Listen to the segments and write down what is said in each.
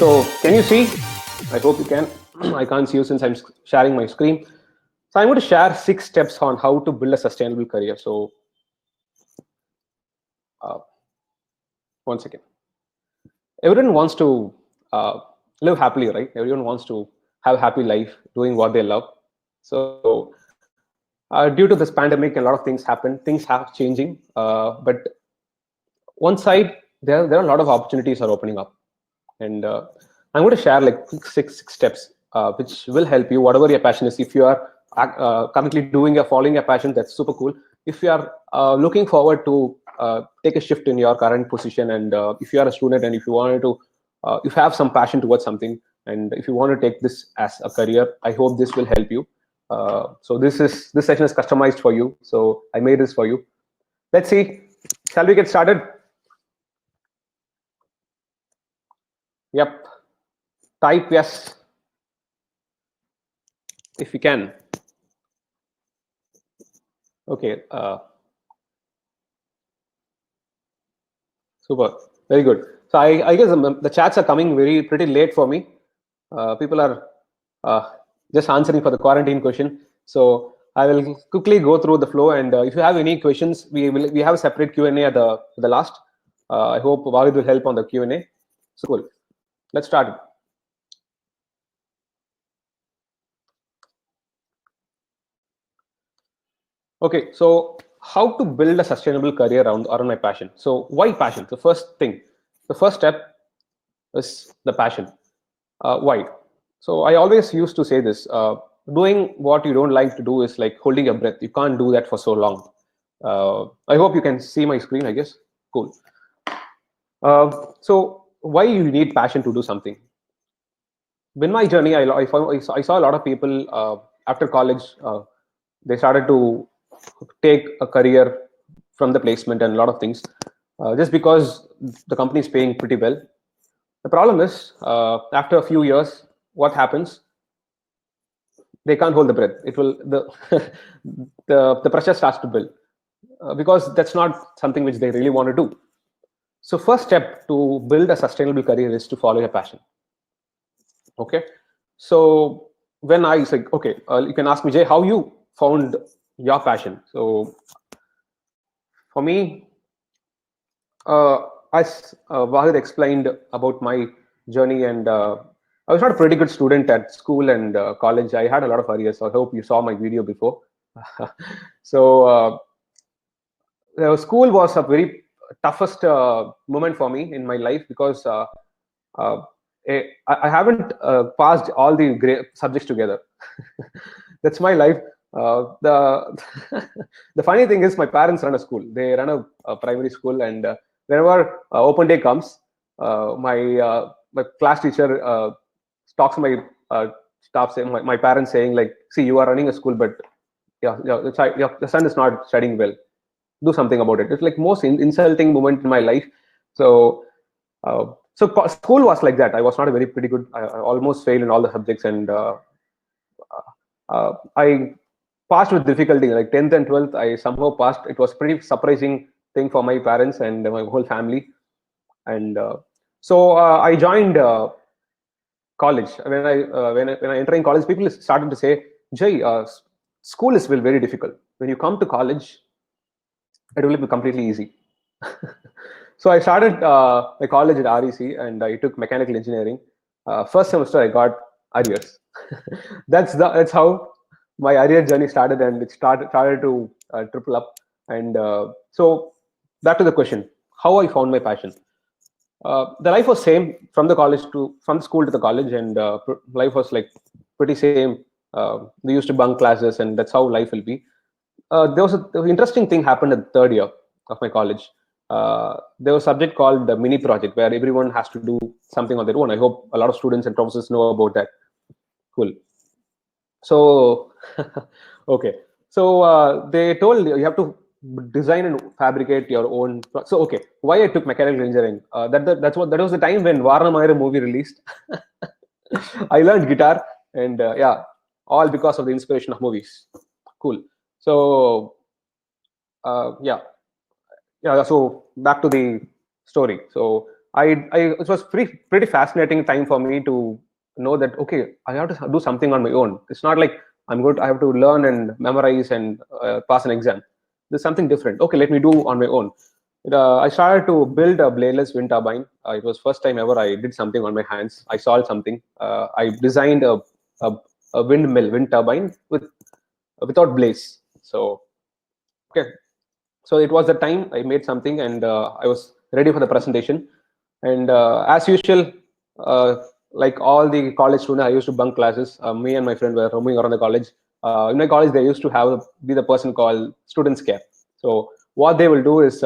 So can you see? I hope you can. I can't see you since I'm sharing my screen. So I'm going to share 6 steps on how to build a sustainable career. So uh, one second. Everyone wants to live happily, right? Everyone wants to have a happy life doing what they love. So due to this pandemic, a lot of things happen. Things have changing, but one side there are a lot of opportunities are opening up, and I'm going to share like six steps which will help you whatever your passion is. If you are currently doing or following your passion, that's super cool. If you are looking forward to take a shift in your current position, and if you are a student and if you wanted to if you have some passion towards something, and if you want to take this as a career, I hope this will help you. So this session is customized for you, so I made this for you. Let's see, shall we get started? Yep, type yes if you can. Okay, super, very good. So I guess the chats are coming pretty late for me. People are just answering for the quarantine question. So I will quickly go through the flow, and if you have any questions, we have a separate Q&A at the last. I hope Bhavit will help on the Q&A. So cool. Let's start. Okay, so how to build a sustainable career around my passion. So why passion? The first thing, the first step is the passion. Why? So I always used to say this: doing what you don't like to do is like holding your breath. You can't do that for so long. I hope you can see my screen. I guess. Cool. So why you need passion to do something? In my journey, I saw a lot of people after college. They started to take a career from the placement and a lot of things just because the company is paying pretty well. The problem is after a few years, what happens? They can't hold the breath. It will the pressure starts to build because that's not something which they really want to do. So first step to build a sustainable career is to follow your passion. Okay, so when I say okay, you can ask me, Jay, how you found your passion. So for me, as Wahid explained about my journey, and I was not a pretty good student at school and college. I had a lot of arrears. So I hope you saw my video before. So school was a very toughest moment for me in my life because uh, I haven't passed all the subjects together. That's my life. The the funny thing is, my parents run a school. They run a primary school, and whenever open day comes, my class teacher talks to my staff, saying my parents saying like, "See, you are running a school, but the son is not studying well. Do something about it." It's like most insulting moment in my life. So school was like that. I was not a very pretty good. I almost failed in all the subjects, and I passed with difficulty. Like 10th and 12th, I somehow passed. It was pretty surprising thing for my parents and my whole family. And so I joined college. When I entering college, people started to say, "Jay, school is very difficult. When you come to college, it will be completely easy." So I started my college at REC, and I took mechanical engineering. First semester, I got arrears. That's how my arrear journey started, and it started to triple up. And so back to the question: how I found my passion. The life was same from the school to the college, and life was like pretty same. We used to bunk classes, and that's how life will be. There was an interesting thing happened in the third year of my college. There was a subject called the mini project where everyone has to do something on their own. I hope a lot of students and professors know about that. Cool. So okay, so they told you have to design and fabricate your own. So okay, why I took mechanical engineering? That was the time when Varna Mayra movie released. I learned guitar, and yeah, all because of the inspiration of movies. Cool. So yeah. So back to the story. So it was pretty fascinating time for me to know that okay, I have to do something on my own. It's not like I have to learn and memorize and pass an exam. There's something different. Okay, let me do on my own. I started to build a bladeless wind turbine. It was first time ever I did something on my hands. I solved something. I designed a, a windmill, wind turbine without blades. So okay, so it was the time I made something, and I was ready for the presentation. And as usual, uh, like all the college students, I used to bunk classes. Me and my friend were roaming around the college. In my college, they used to be the person called students care. So what they will do is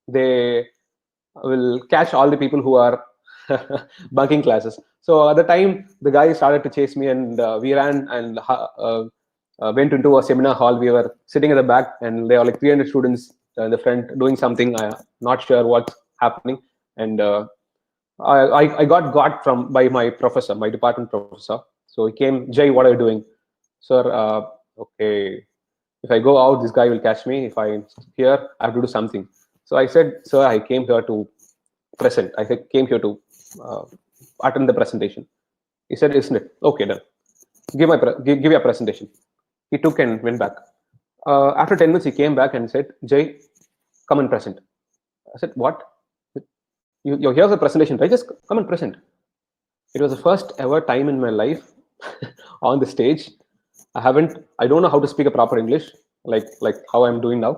they will catch all the people who are bunking classes. So at the time, the guy started to chase me, and we ran and went into a seminar hall. We were sitting at the back, and there were like 300 students in the front doing something. I'm not sure what's happening, and I got from by my professor, my department professor. So he came, Jay, what are you doing, sir? Okay, if I go out, this guy will catch me. If I'm here, I have to do something. So I said, sir, I came here to present. Came here to uh, attend the presentation. He said, isn't it? Okay, done. Give your presentation. He took and went back. After 10 minutes, he came back and said, Jay, come and present. I said, what? Here's the presentation, right? Just come and present. It was the first ever time in my life on the stage. I don't know how to speak a proper English, like how I'm doing now.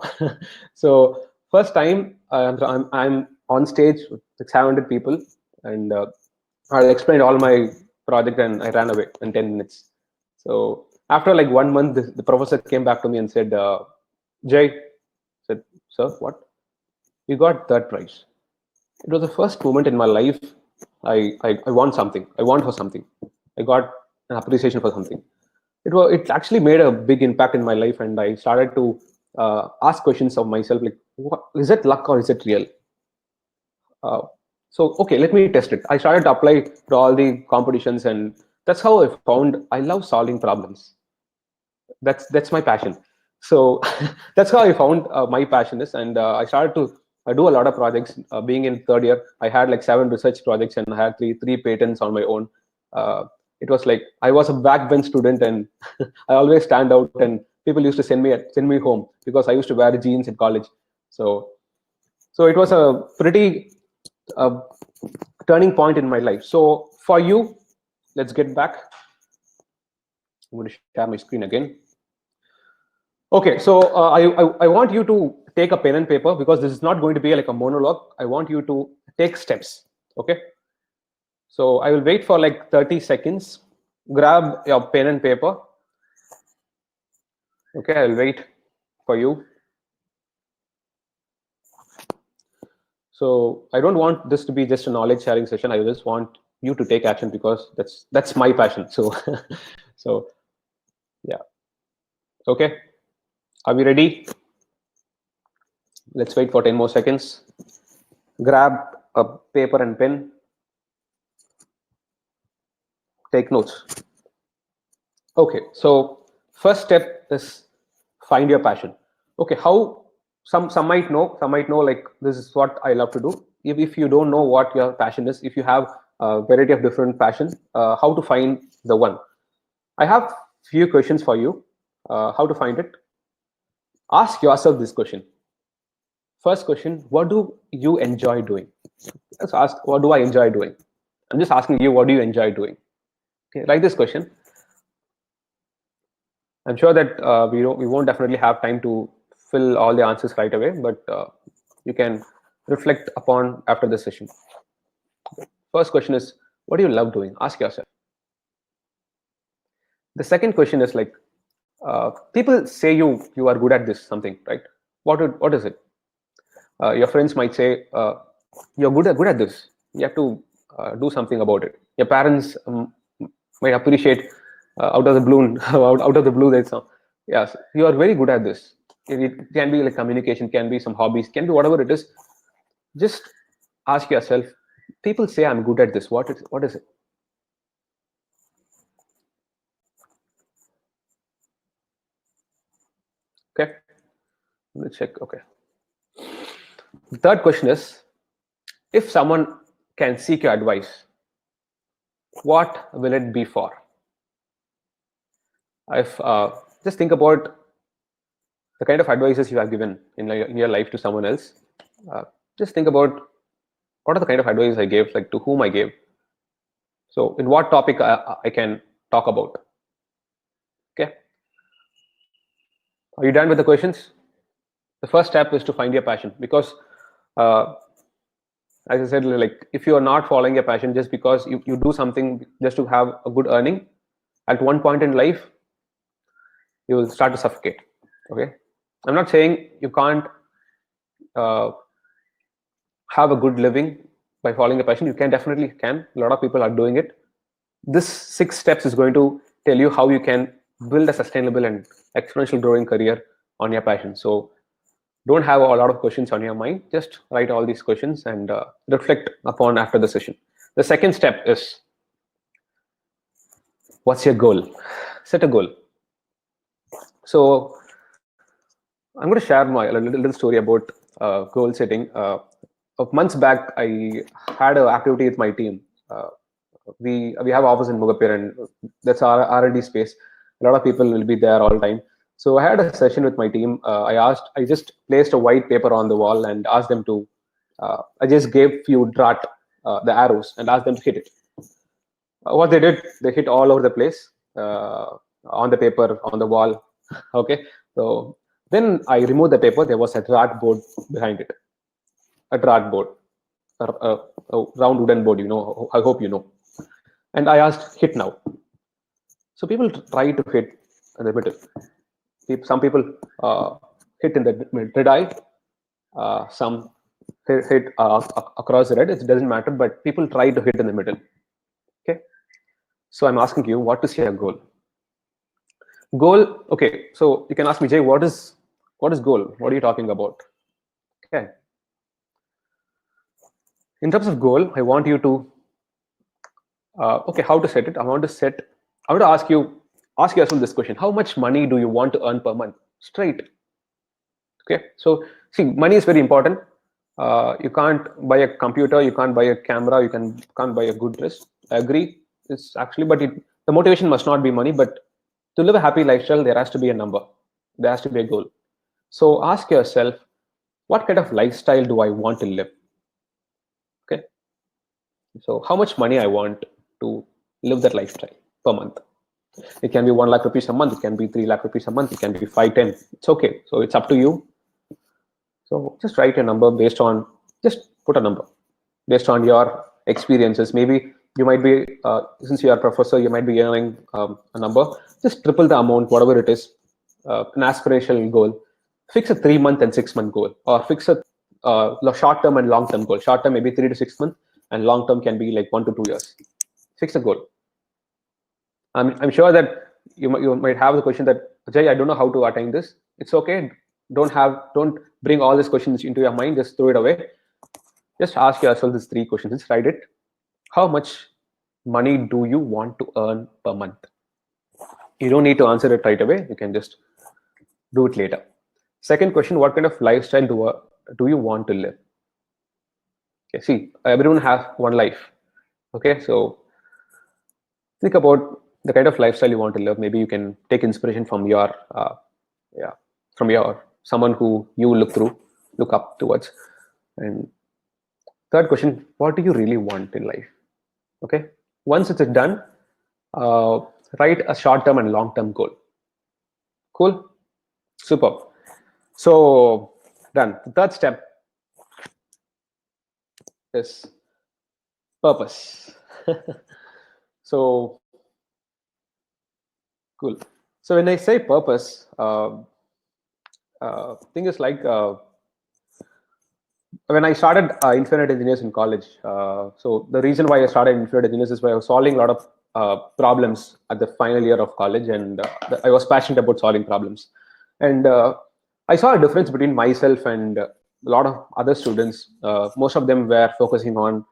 So first time I'm on stage with 700 people, and I explained all my project, and I ran away in 10 minutes. So after like 1 month, the professor came back to me and said, Jay, said, sir, what? You got third prize. It was the first moment in my life I want something. I want for something. I got an appreciation for something. It actually made a big impact in my life, and I started to ask questions of myself like, what, is it luck or is it real? Uh, so okay, let me test it. I started to apply to all the competitions, and that's how I found I love solving problems. That's my passion. So that's how I found my passion is, and I started to do a lot of projects. Being in third year, I had like 7 research projects, and I had three patents on my own. uh, it was like I was a backbench student, and I always stand out, and people used to send me home because I used to wear jeans in college. So it was a pretty uh, turning point in my life. So for you, let's get back. I'm going to share my screen again. Okay, so I want you to take a pen and paper, because this is not going to be like a monologue. I want you to take steps. Okay, so I will wait for like 30 seconds. Grab your pen and paper. Okay, I'll wait for you. So I don't want this to be just a knowledge sharing session. I just want you to take action, because that's my passion. So so yeah. Okay, are we ready? Let's wait for 10 more seconds. Grab a paper and pen. Take notes. Okay, so first step is find your passion. Okay, how some might know like this is what I love to do. If you don't know what your passion is, if you have a variety of different passions, how to find the one? I have few questions for you. How to find it? Ask yourself this question. First question: what do you enjoy doing? Let's ask, what do I enjoy doing? I'm just asking you, what do you enjoy doing? Okay, write this question. I'm sure that we won't definitely have time to fill all the answers right away, but you can reflect upon after the session. First question is, what do you love doing? Ask yourself. The second question is like, people say you are good at this something, right? What is it? Your friends might say, you're good at this. You have to do something about it. Your parents might appreciate out of the blue, out of the blue. That's yes, you are very good at this. It can be like communication, can be some hobbies, can be whatever it is. Just ask yourself. People say I'm good at this. What is it? Okay, let's check. Okay. The third question is, if someone can seek your advice, what will it be for? If just think about the kind of advices you have given in your life to someone else. Uh, just think about what are the kind of advice I gave, like to whom I gave. So, in what topic I can talk about. Okay, are you done with the questions? The first step is to find your passion, because uh, as I said, like if you are not following your passion just because you do something just to have a good earning, at one point in life you will start to suffocate. Okay, I'm not saying you can't uh, have a good living by following a passion. You can, definitely can. A lot of people are doing it. This 6 steps is going to tell you how you can build a sustainable and exponential growing career on your passion. So don't have a lot of questions on your mind. Just write all these questions and reflect upon after the session. The second step is, what's your goal? Set a goal. So I'm going to share my little story about goal setting. Months back, I had an activity with my team. We have office in Mugapir, and that's our R&D space. A lot of people will be there all the time. So I had a session with my team. I just placed a white paper on the wall and asked them to. I just gave few dart the arrows and asked them to hit it. What they did, they hit all over the place, on the paper, on the wall. Okay, so then I removed the paper. There was a dart board behind it, a dart board, a round wooden board. I hope you know. And I asked, hit now. So people try to hit in the middle. Some people hit in the red eye. Some hit across the red. It doesn't matter, but people try to hit in the middle. Okay. So I'm asking you, what is your goal? Goal. Okay. So you can ask me, Jay, what is goal? What are you talking about? Okay. In terms of goal, I want you to. Okay, how to set it? I want to ask yourself this question: how much money do you want to earn per month? Straight. Okay. So see, money is very important. You can't buy a computer, you can't buy a camera, you can't buy a good dress. I agree. It's actually, but the motivation must not be money. But to live a happy lifestyle, there has to be a number. There has to be a goal. So ask yourself, what kind of lifestyle do I want to live? Okay. So how much money I want to live that lifestyle per month? It can be 1 lakh rupees a month. It can be 3 lakh rupees a month. It can be 5, 10. It's okay. So it's up to you. So just write a number based on, just put a number based on your experiences. Maybe you might be, since you are a professor, you might be earning a number. Just triple the amount, whatever it is, an aspirational goal. Fix a 3-month and 6-month goal, or fix a short-term and long-term goal. Short-term maybe 3 to 6 months, and long-term can be like 1 to 2 years. Fix a goal. I'm sure that you might have the question that, Jay, I don't know how to attain this. It's okay. Don't bring all these questions into your mind. Just throw it away. Just ask yourself these 3 questions. Just write it. How much money do you want to earn per month? You don't need to answer it right away. You can just do it later. Second question: what kind of lifestyle do you want to live? Okay, see, everyone has one life. Okay, so think about the kind of lifestyle you want to live. Maybe you can take inspiration from your someone who you look up towards. And third question: what do you really want in life? Okay, once it's done, write a short-term and long-term goal. Cool, superb. So done. The third step is purpose. So cool. So when I say purpose, thing is like, when I started Infinite Engineers in college. So the reason why I started Infinite Engineers is why I was solving a lot of problems at the final year of college, and I was passionate about solving problems. And I saw a difference between myself and a lot of other students. Most of them were focusing on.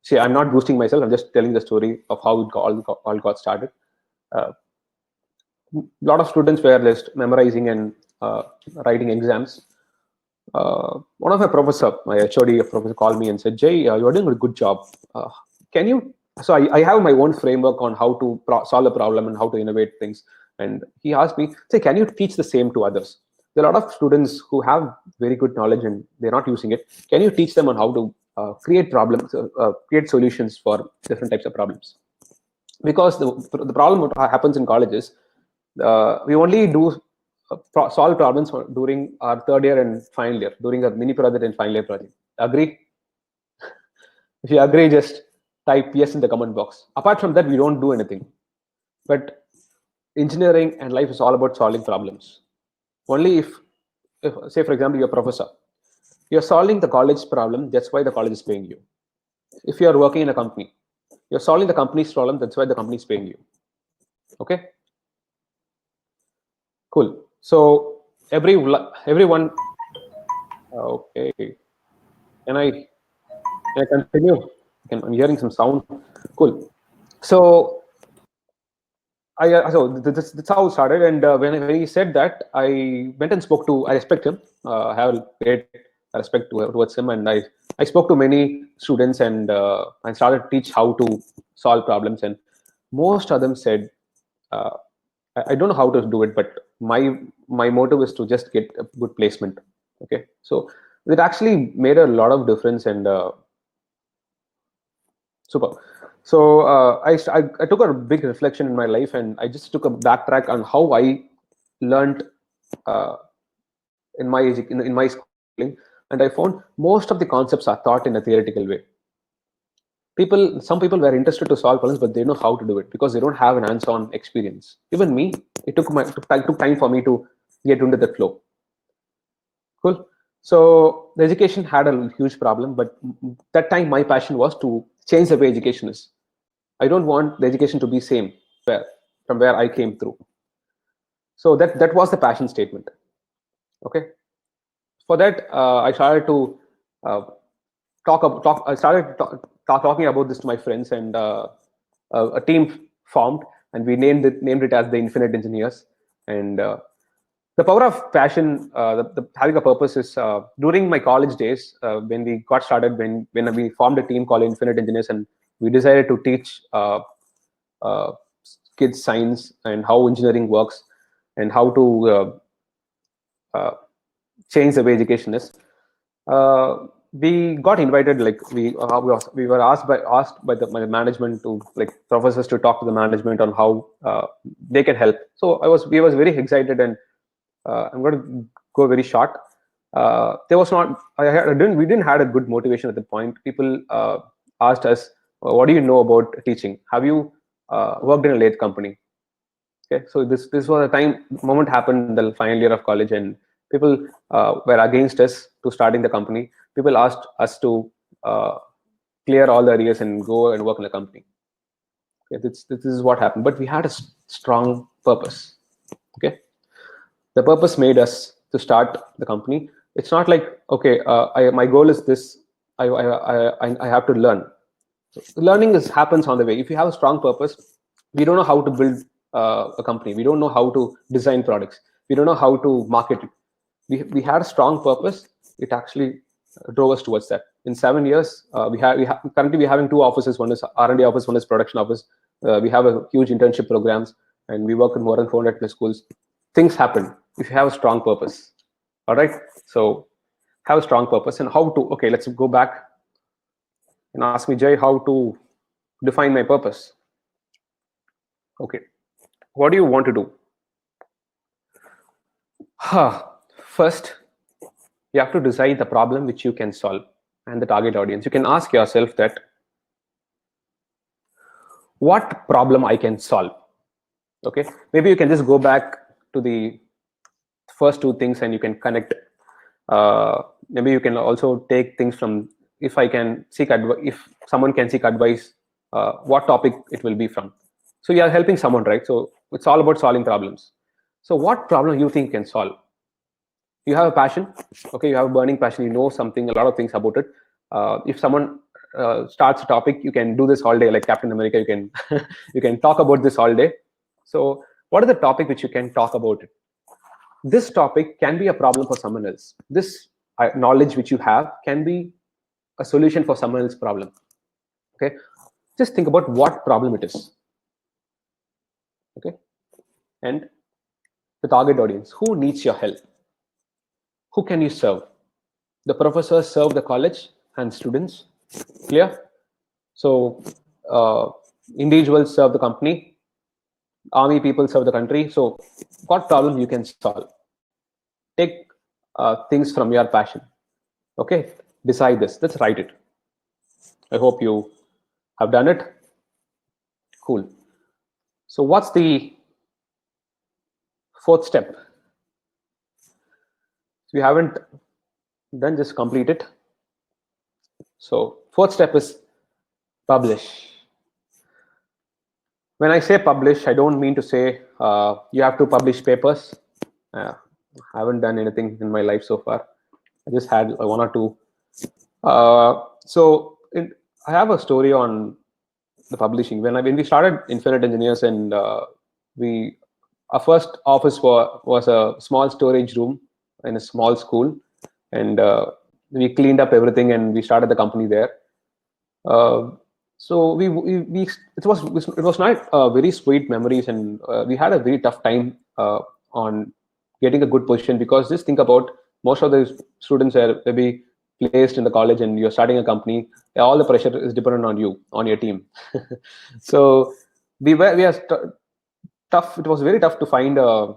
See, I'm not boosting myself. I'm just telling the story of how it all got started. A lot of students were just memorizing and writing exams. one of my professor, my HOD professor, called me and said, "Jay, you are doing a good job. Can you?" So I have my own framework on how to solve a problem and how to innovate things. And he asked me, "Say, can you teach the same to others? There are a lot of students who have very good knowledge and they're not using it. Can you teach them on how to create problems, create solutions for different types of problems?" Because the problem what happens in colleges, we only do solve problems during our third year and final year, during our mini project and final year project. Agree? If you agree, just type yes in the comment box. Apart from that, we don't do anything. But engineering and life is all about solving problems. Only if say, for example, you're a professor, you're solving the college problem, that's why the college is paying you. If you're working in a company, you're solving the company's problem, that's why the company is paying you. Okay? Cool. So everyone, okay. Can I continue? I'm hearing some sound. Cool. So that's how it started. And when he said that, I went and spoke to. I respect him. I have great respect towards him, and I spoke to many students, and I started to teach how to solve problems. And most of them said, I don't know how to do it, but my motive is to just get a good placement. Okay, so it actually made a lot of difference, and super. So I took a big reflection in my life, and I just took a backtrack on how I learned uh, in my schooling, and I found most of the concepts are taught in a theoretical way. Some people were interested to solve problems, but they know how to do it because they don't have an hands-on experience. Even me, it took time for me to get into that flow. Cool. So the education had a huge problem, but that time my passion was to change the way education is. I don't want the education to be same from where I came through. So that was the passion statement. Okay. For that, I started to I started talking about this to my friends, and a team formed, and we named it as the Infinite Engineers. And the power of passion, having a purpose, is during my college days when we got started, when we formed a team called Infinite Engineers, and we decided to teach uh, kids science and how engineering works and how to change the way education is. We got invited, like we were asked by my management to, like, professors to talk to the management on how they can help. So we was very excited, and I'm going to go very short. There was not we didn't had a good motivation at the point. People asked us, "What do you know about teaching? Have you worked in a lathe company?" Okay, so this was a moment happened in the final year of college, and people were against us to starting the company. People asked us to clear all the areas and go and work in the company. Okay, this is what happened, but we had a strong purpose. Okay, the purpose made us to start the company. It's not like, okay, my goal is this. I have to learn. Learning happens on the way. If you have a strong purpose, we don't know how to build a company. We don't know how to design products. We don't know how to market it. We had a strong purpose. It actually drove us towards that. In 7 years, currently we're having two offices. One is R&D office, one is production office. We have a huge internship programs, and we work in more than 400 plus schools. Things happen if you have a strong purpose. All right. So have a strong purpose, and how to. Okay, let's go back and ask me, Jay, how to define my purpose. Okay, what do you want to do? First, you have to decide the problem which you can solve and the target audience. You can ask yourself that, what problem I can solve? Okay, maybe you can just go back to the first two things and you can connect. Maybe you can also take things from, if someone can seek advice, what topic it will be from. So you are helping someone, right? So it's all about solving problems. So what problem you think can solve? You have a passion. Okay, you have a burning passion. You know something, a lot of things about it. If someone starts a topic, you can do this all day, like Captain America. You can you can talk about this all day. So what is the topic which you can talk about it? This topic can be a problem for someone else. This knowledge which you have can be a solution for someone else's problem. Okay, just think about what problem it is. Okay, and the target audience, who needs your help, who can you serve. The professors serve the college and students, clear? So uh, individuals serve the company, army people serve the country. So what problem you can solve? Take things from your passion. Okay, decide this. Let's write it. I hope you have done it. Cool. So what's the fourth step? If you haven't done, just complete it. So fourth step is publish. When I say publish, I don't mean to say you have to publish papers. I haven't done anything in my life so far. I just had one or two. I have a story on the publishing. When we started Infinite Engineers, and our first office was a small storage room in a small school, and we cleaned up everything and we started the company there. So it was not very sweet memories, and we had a very tough time on getting a good position, because just think about, most of the students are maybe placed in the college and you're starting a company, all the pressure is dependent on you, on your team. So we are tough. It was very tough to find a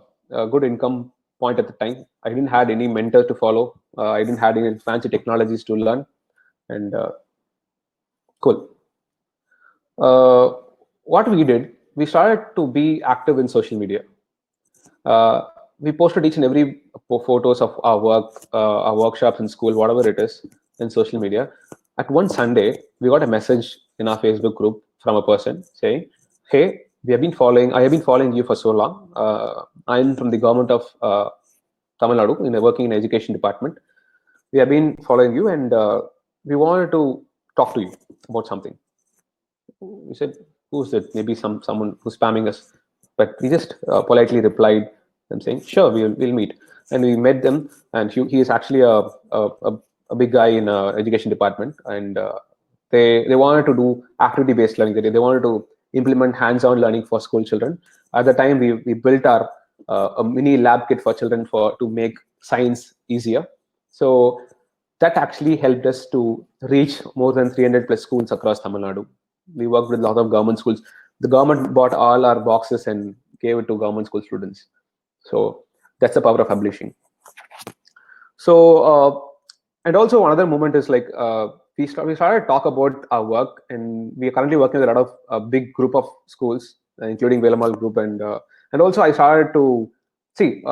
good income point at the time. I didn't had any mentor to follow. I didn't had any fancy technologies to learn, and cool. What we did, we started to be active in social media. We posted each and every photos of our work, our workshops in school, whatever it is, in social media. At one Sunday, we got a message in our Facebook group from a person saying, "Hey, I have been following you for so long. I'm from the government of Tamil Nadu, working in education department. We have been following you, and we wanted to talk to you about something." We said, "Who's it? Maybe someone who's spamming us." But we just politely replied them saying, "Sure, we'll meet." And we met them, and he is actually a big guy in education department, and they wanted to do activity based learning. They wanted to implement hands-on learning for school children. At the time, we built our a mini lab kit for children to make science easier. So that actually helped us to reach more than 300 plus schools across Tamil Nadu. We worked with a lot of government schools. The government bought all our boxes and gave it to government school students. So that's the power of publishing. So and also another moment is like we started to talk about our work, and we are currently working with a lot of a big group of schools, including Velamal group, and also I started to see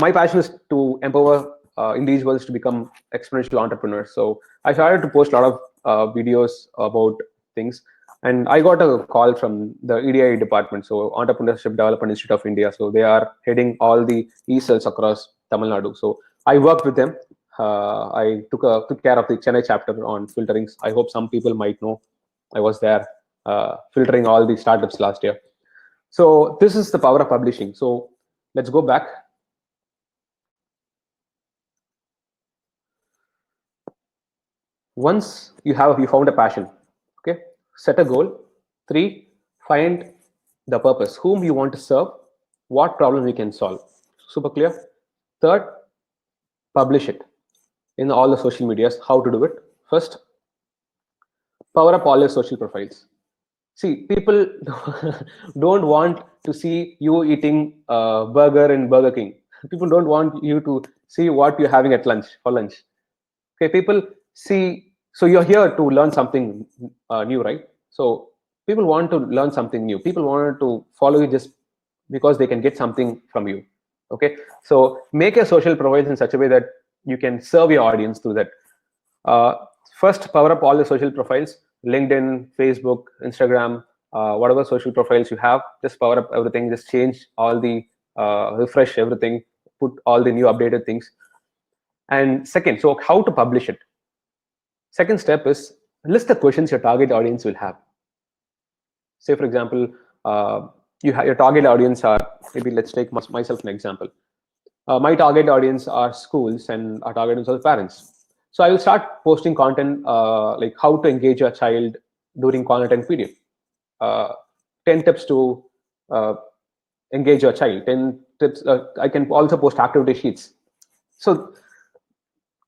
my passion is to empower individuals to become exponential entrepreneurs. So I started to post a lot of videos about things, and I got a call from the EDI department, so Entrepreneurship Development Institute of India. So they are heading all the e-cells across Tamil Nadu. So I worked with them. I took care of the Chennai chapter on filterings. I hope some people might know I was there filtering all the startups last year. So this is the power of publishing. So let's go back. Once you found a passion, okay, set a goal. 3, find the purpose, whom you want to serve, what problem you can solve. Super clear. Third, publish it in all the social medias. How to do it? First, power up all your social profiles. See, people don't want to see you eating burger in Burger King. People don't want you to see what you're having at lunch for lunch. Okay, people see. So you're here to learn something new, right? So people want to learn something new. People want to follow you just because they can get something from you. Okay, so make your social profiles in such a way that you can serve your audience through that. Uh, First, power up all the social profiles: LinkedIn, Facebook, Instagram, whatever social profiles you have. Just power up everything. Just change all the refresh everything. Put all the new updated things. And second, so how to publish it? Second step is list the questions your target audience will have. Say, for example, your target audience are, maybe let's take myself an example. My target audience are schools and our target audience are parents. So I will start posting content like how to engage your child during quarantine period. Uh, 10 tips to uh, engage your child. 10 tips. I can also post activity sheets. So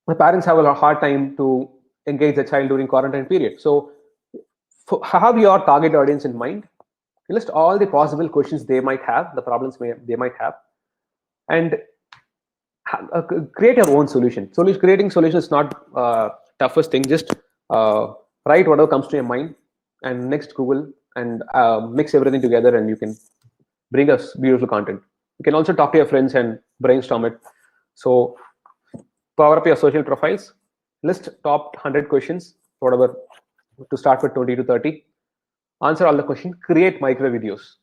my parents have a hard time to engage the child during quarantine period. So have your target audience in mind. List all the possible questions they might have, the problems they might have, and create your own solution. Creating solution is not toughest thing. Just write whatever comes to your mind, and next Google and mix everything together, and you can bring us beautiful content. You can also talk to your friends and brainstorm it. So power up your social profiles. List top 100 questions, whatever, to start with 20 to 30. Answer all the questions. Create micro videos.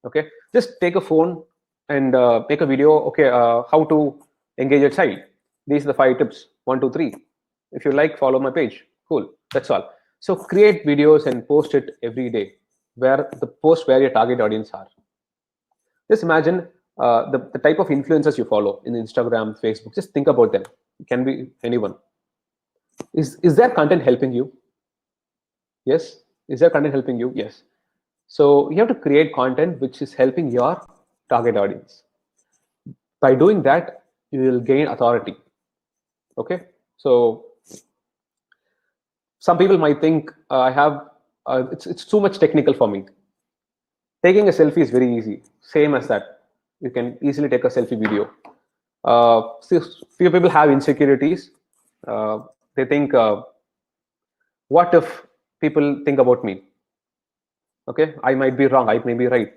Okay, just take a phone and make a video. Okay, how to engage a child. These are the 5 tips. 1, 2, 3. If you like, follow my page. Cool. That's all. So create videos and post it every day. Where your target audience are. Just imagine the type of influencers you follow in Instagram, Facebook. Just think about them. It can be anyone. Is their content helping you? Yes. Is their content helping you? Yes. So you have to create content which is helping your target audience. By doing that, you will gain authority. Okay. So some people might think I have it's too much technical for me. Taking a selfie is very easy. Same as that. You can easily take a selfie video. Few people have insecurities. They think, what if people think about me? Okay, I might be wrong. I may be right.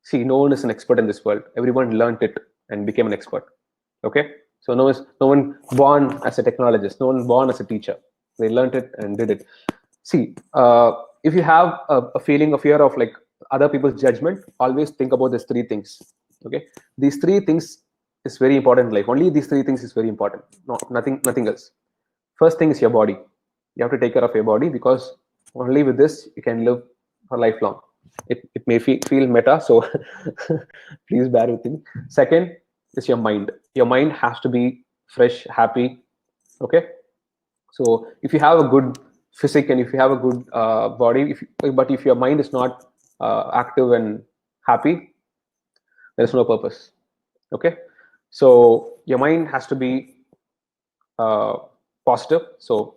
See, no one is an expert in this world. Everyone learned it and became an expert. Okay, so no one born as a technologist. No one born as a teacher. They learned it and did it. See, if you have a feeling of fear of like other people's judgment, always think about these 3 things. Okay, these 3 things is very important in life. Only these 3 things is very important. No, nothing else. First thing is your body. You have to take care of your body, because only with this you can live for lifelong. It may feel meta, so please bear with me. Second is your mind. Your mind has to be fresh, happy. Okay, so if you have a good physique and if you have a good body, but if your mind is not active and happy, there's no purpose. Okay, so your mind has to be positive. So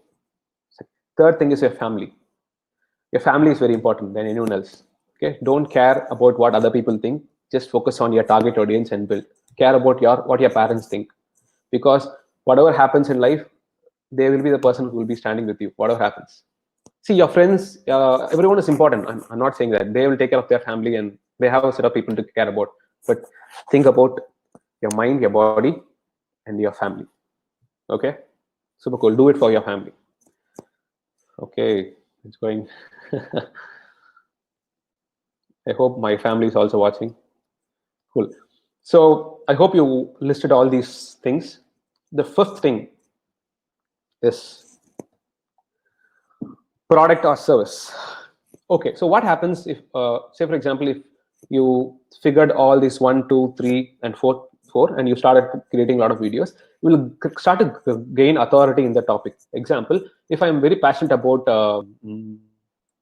third thing is your family. Your family is very important than anyone else. Okay, don't care about what other people think. Just focus on your target audience and build. Care about what your parents think, because whatever happens in life, they will be the person who will be standing with you. Whatever happens. See, your friends, everyone is important. I'm not saying that they will take care of their family and they have a set of people to care about. But think about your mind, your body, and your family. Okay, super cool. Do it for your family. Okay, it's going. I hope my family is also watching. Cool. So I hope you listed all these things. The fifth thing is product or service. Okay, so what happens if, say for example, if you figured all these 1, 2, 3, and 4, and you started creating a lot of videos, you will start to gain authority in the topic. Example, if I'm very passionate about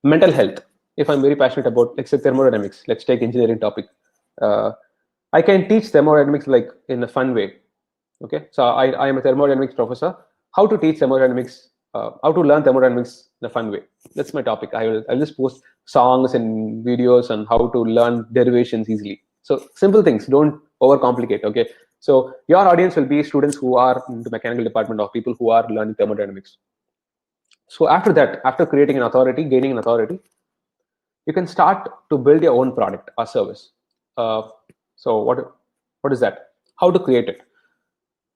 mental health, if I'm very passionate about, let's say, thermodynamics, let's take engineering topic, I can teach thermodynamics like in a fun way. Okay, so I am a thermodynamics professor. How to teach thermodynamics, how to learn thermodynamics in a fun way. That's my topic. I'll just post songs and videos on how to learn derivations easily. So simple things, don't overcomplicate. Okay, so your audience will be students who are in the mechanical department or people who are learning thermodynamics. So after that, after creating an authority, gaining an authority, you can start to build your own product or service. So what is that? How to create it?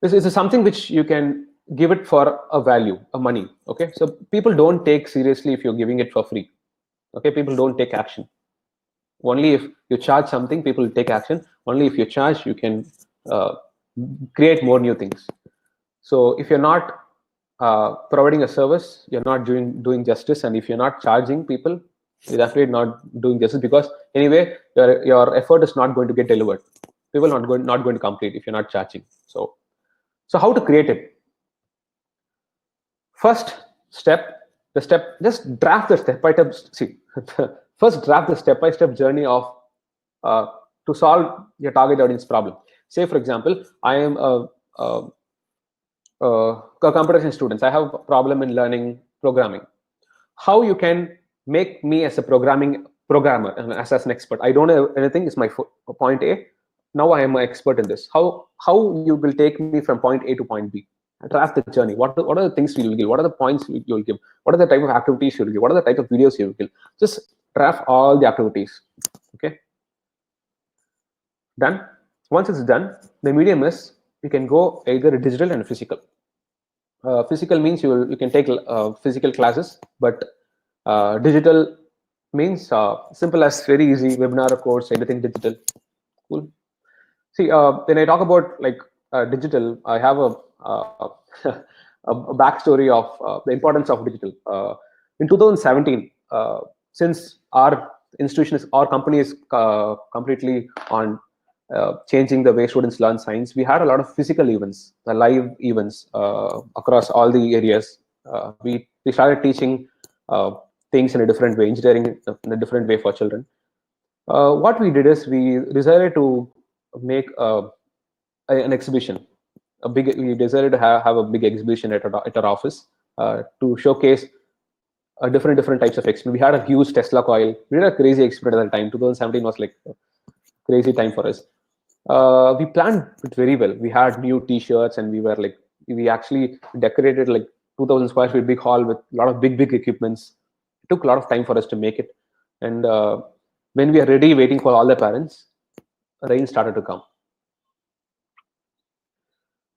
This is something which you can give it for a value, a money. Okay, so people don't take seriously if you're giving it for free. Okay, people don't take action. Only if you charge something, people take action. Only if you charge, you can create more new things. So if you're not providing a service, you're not doing justice. And if you're not charging people, you're definitely not doing justice, because anyway your effort is not going to get delivered. people not going to complete if you're not charging. So how to create it? First step, just draft the step by step. See, first draft the step by step journey of uh, to solve your target audience problem. Say, for example, I am a computer science student. I have a problem in learning programming. How you can make me as a programmer and as an expert? I don't know anything. Is my point A. Now I am an expert in this. How you will take me from point A to point B? Draft the journey. What are the things you will give? What are the points you will give? What are the type of activities you will give? What are the type of videos you will give? Just draft all the activities. Okay. Done. Once it's done, the medium is you can go either digital and physical. Physical means you can take physical classes, but digital means simple as very easy webinar course, anything digital. Cool. See, when I talk about like digital, I have a backstory of the importance of digital. In 2017, since our institution is, our company is completely on changing the way students learn science, we had a lot of physical events, live events across all the areas. We started teaching things in a different way, engineering in a different way for children. What we did is we decided to make an exhibition. We decided to have a big exhibition at our office to showcase different types of experiment. We had a huge Tesla coil. We did a crazy experiment at the time. 2017 was like a crazy time for us. We planned it very well. We had new T-shirts, and we actually decorated like 2,000 square feet big hall with a lot of big equipments. It took a lot of time for us to make it, and when we are ready, waiting for all the parents, rain started to come.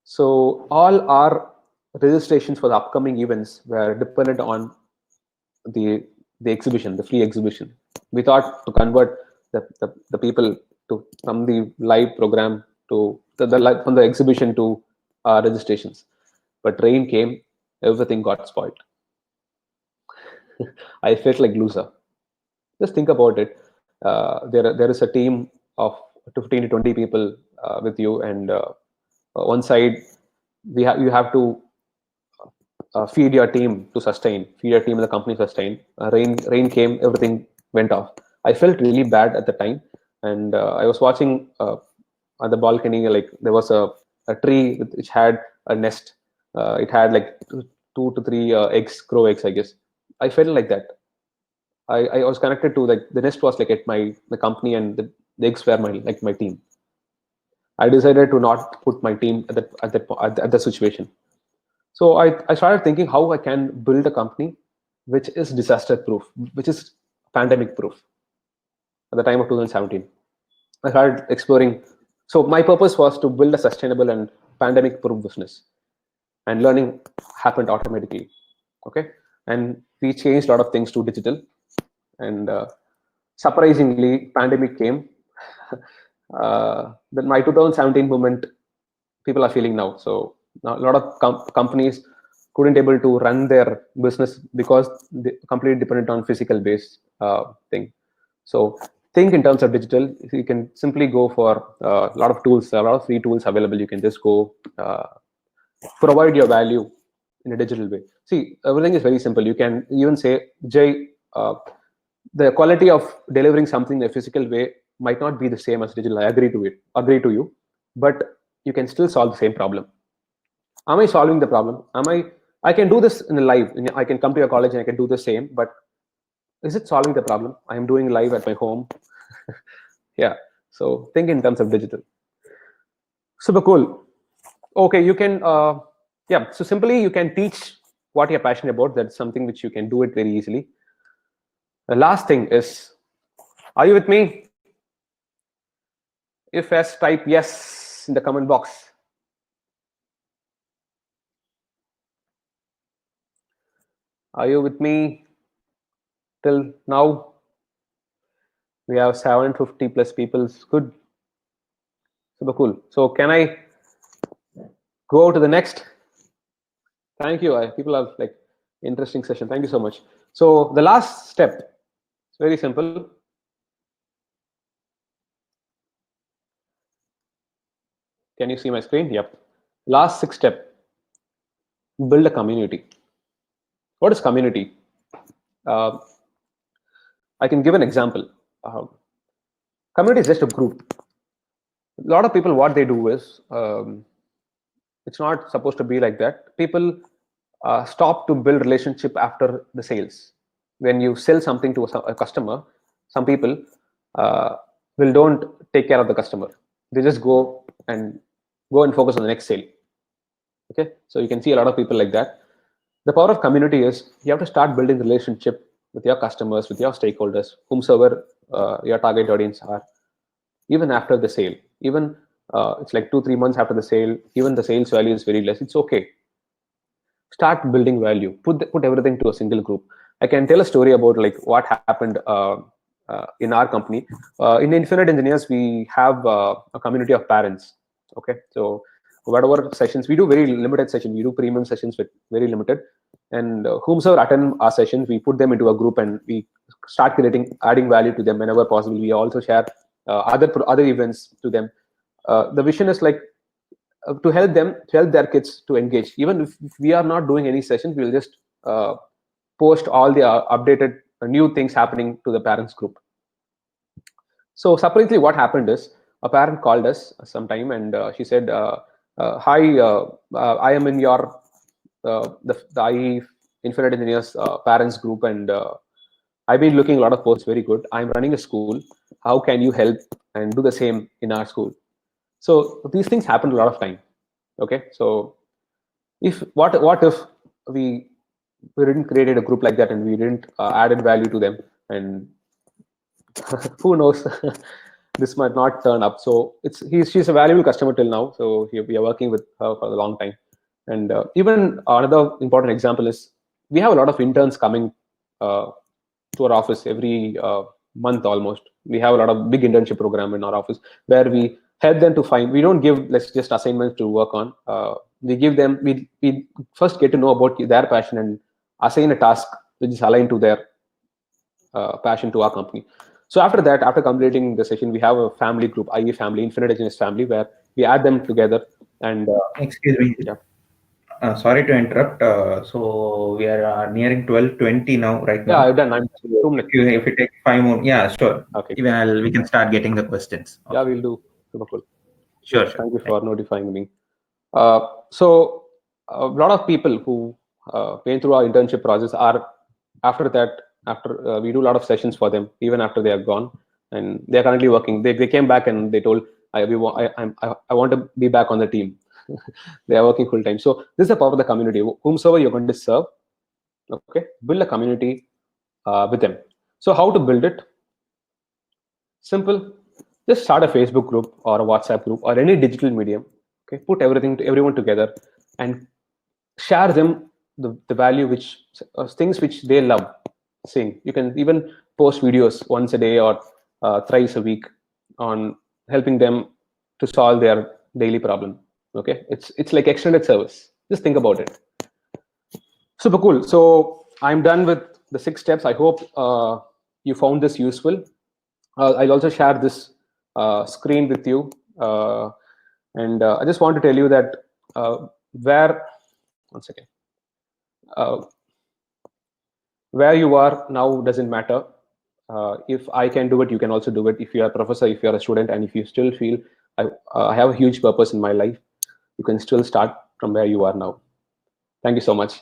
So all our registrations for the upcoming events were dependent on the exhibition, the free exhibition. We thought to convert the people to from the live program to from the exhibition to registrations, but rain came, everything got spoiled. I felt like loser. Just think about it. There is a team of 15 to 20 people with you, and one side you have to feed your team to sustain, feed your team and the company sustain. Rain came, everything went off. I felt really bad at the time, and I was watching on the balcony, like there was a tree which had a nest. It had like two to three eggs, crow eggs, I guess. I felt like that. I was connected to, like, the nest was like at the company, and the eggs were my team. I decided to not put my team at the situation. So I started thinking how I can build a company which is disaster proof, which is pandemic proof. At the time of 2017, I started exploring. So my purpose was to build a sustainable and pandemic proof business, and learning happened automatically. Okay, and we changed a lot of things to digital, and surprisingly, pandemic came. Then my 2017 movement, people are feeling now. So now a lot of companies couldn't able to run their business because they completely dependent on physical based thing. So think in terms of digital. You can simply go for a lot of tools, a lot of free tools available. You can just go provide your value in a digital way. See, everything is very simple. You can even say, Jay, the quality of delivering something in a physical way might not be the same as digital. I agree to you, but you can still solve the same problem. Am I solving the problem? I can do this in a live. I can come to your college and I can do the same, but is it solving the problem? I am doing live at my home. Yeah. So think in terms of digital. Super cool. Okay, you can yeah. So simply you can teach what you're passionate about. That's something which you can do it very easily. The last thing is, are you with me? If yes, type yes in the comment box. Are you with me till now? We have 750 plus people. Good. Super cool. So can I go to the next? Thank you. People have like interesting session. Thank you so much. So the last step, it's very simple. Can you see my screen? Yep. Last 6th step, build a community. What is community? Uh, I can give an example. Community is just a group. A lot of people, what they do is, it's not supposed to be like that. People stop to build relationship after the sales. When you sell something to a customer, some people will don't take care of the customer. They just go and focus on the next sale. Okay, so you can see a lot of people like that. The power of community is you have to start building relationship with your customers, with your stakeholders, whomsoever your target audience are, even after the sale. Even it's like 2-3 months after the sale, even the sales value is very less, it's okay. Start building value. Put everything to a single group. I can tell a story about like what happened in our company. In Infinite Engineers, we have a community of parents. Okay, so whatever sessions we do, very limited session. We do premium sessions with very limited, and whomsoever attend our sessions, we put them into a group and we start adding value to them whenever possible. We also share other events to them. The vision is like to help their kids to engage. Even if we are not doing any sessions, we'll just post all the updated new things happening to the parents group. So surprisingly, what happened is a parent called us sometime and she said, hi, I am in your the IE Infinite Engineers parents group, and I've been looking a lot of posts, very good. I'm running a school. How can you help and do the same in our school? So these things happen a lot of time. Okay, so what if we didn't created a group like that and we didn't added value to them, and who knows, this might not turn up. So she's a valuable customer till now. So we are working with her for a long time. And even another important example is we have a lot of interns coming to our office every month almost. We have a lot of big internship program in our office where we help them to find. We don't give let's just assignments to work on. We give them. We first get to know about their passion and assign a task which is aligned to their passion to our company. So after that, after completing the session, we have a family group, IE family, Infinite Engineers family, where we add them together. And excuse me. Yeah. Sorry to interrupt. So we are nearing 12:20 now, right Yeah, now. I've done. I'm So 2 minutes. if you take 5 more, yeah, sure. Okay. We can start getting the questions. Yeah, Okay. we'll do. Super cool. Sure, sure. Thank you for notifying me. So a lot of people who went through our internship process are after that. After we do a lot of sessions for them, even after they are gone, and they are currently working. They came back and they told, I want to be back on the team. They are working full time. So this is the power of the community. Whomsoever you're going to serve, okay, build a community with them. So how to build it? Simple. Just start a Facebook group or a WhatsApp group or any digital medium. Okay, put everyone together and share them the value which things which they love seeing. You can even post videos once a day or thrice a week on helping them to solve their daily problem. Okay, it's like extended service. Just think about it. Super cool. So I'm done with the 6 steps. I hope you found this useful. I'll also share this screen with you. And I just want to tell you that one second, uh, where you are now doesn't matter. If I can do it, you can also do it. If you are a professor, if you are a student, and if you still feel I have a huge purpose in my life, you can still start from where you are now. Thank you so much.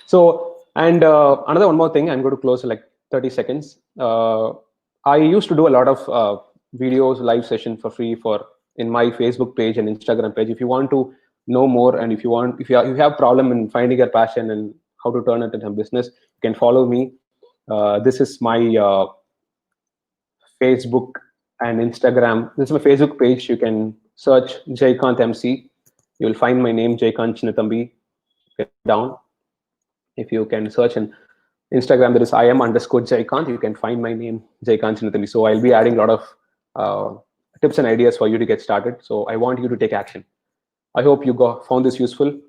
So, and another one more thing, I'm going to close in like 30 seconds. I used to do a lot of videos, live session for free in my Facebook page and Instagram page. If you want to know more, and if you have problem in finding your passion and how to turn it into a business, you can follow me. This is my Facebook and Instagram. This is my Facebook page. You can search JAIKANTH MC. You will find my name, JAIKANTH CHINNATHAMBI, down. If you can search in Instagram, there is IM_JAIKANTH. You can find my name, JAIKANTH CHINNATHAMBI. So I'll be adding a lot of tips and ideas for you to get started. So I want you to take action. I hope you found this useful.